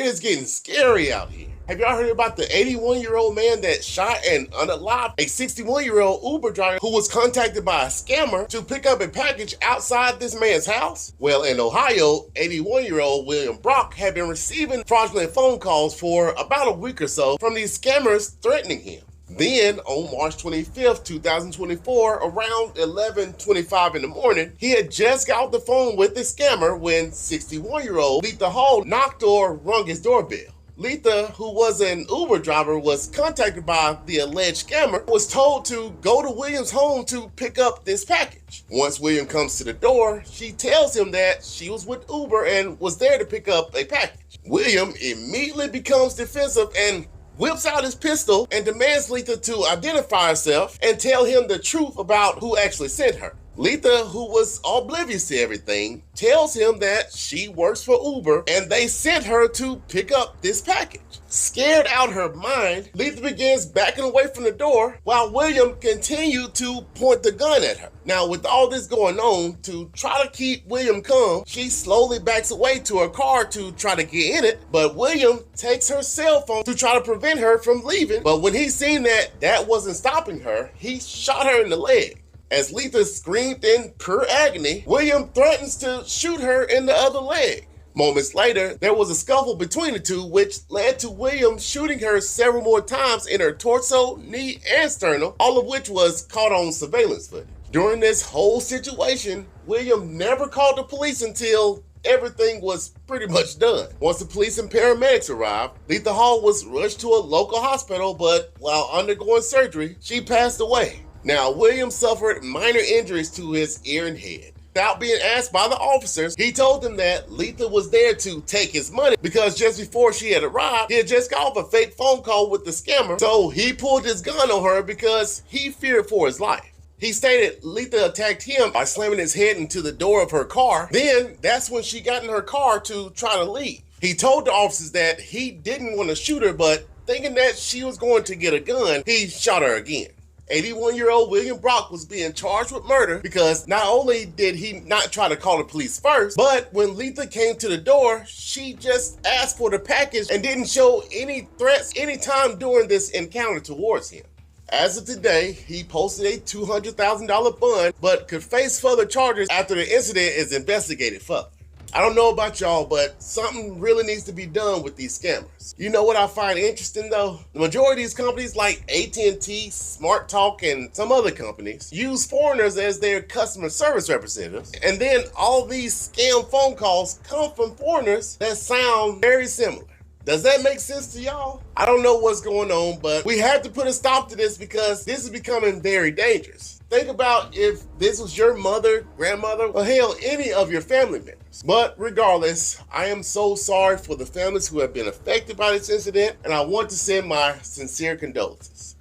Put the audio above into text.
It is getting scary out here. Have y'all heard about the 81-year-old man that shot and unalived a 61-year-old Uber driver who was contacted by a scammer to pick up a package outside this man's house? Well, in Ohio, 81-year-old William Brock had been receiving fraudulent phone calls for about a week or so from these scammers threatening him. Then, on March 25th, 2024, around 11:25 in the morning, he had just got off the phone with the scammer when 61-year-old Loletha Hall knocked or rung his doorbell. Letha, who was an Uber driver, was contacted by the alleged scammer, was told to go to William's home to pick up this package. Once William comes to the door, she tells him that she was with Uber and was there to pick up a package. William immediately becomes defensive and whips out his pistol and demands Letha to identify herself and tell him the truth about who actually sent her. Letha, who was oblivious to everything, tells him that she works for Uber and they sent her to pick up this package. Scared out of her mind, Letha begins backing away from the door while William continued to point the gun at her. Now, with all this going on, to try to keep William calm, she slowly backs away to her car to try to get in it, but William takes her cell phone to try to prevent her from leaving. But when he seen that wasn't stopping her, he shot her in the leg. As Letha screamed in pure agony, William threatens to shoot her in the other leg. Moments later, there was a scuffle between the two, which led to William shooting her several more times in her torso, knee, and sternum, all of which was caught on surveillance footage. During this whole situation, William never called the police until everything was pretty much done. Once the police and paramedics arrived, Loletha Hall was rushed to a local hospital, but while undergoing surgery, she passed away. Now, William suffered minor injuries to his ear and head. Without being asked by the officers, he told them that Letha was there to take his money because just before she had arrived, he had just got off a fake phone call with the scammer, so he pulled his gun on her because he feared for his life. He stated Letha attacked him by slamming his head into the door of her car. Then, that's when she got in her car to try to leave. He told the officers that he didn't want to shoot her, but thinking that she was going to get a gun, he shot her again. 81-year-old William Brock was being charged with murder because not only did he not try to call the police first, but when Letha came to the door, she just asked for the package and didn't show any threats anytime during this encounter towards him. As of today, he posted a $200,000 bond, but could face further charges after the incident is investigated further. I don't know about y'all, but something really needs to be done with these scammers. You know what I find interesting though? The majority of these companies like AT&T, Smart Talk, and some other companies use foreigners as their customer service representatives. And then all these scam phone calls come from foreigners that sound very similar. Does that make sense to y'all? I don't know what's going on, but we have to put a stop to this because this is becoming very dangerous. Think about if this was your mother, grandmother, or hell, any of your family members. But regardless, I am so sorry for the families who have been affected by this incident, and I want to send my sincere condolences.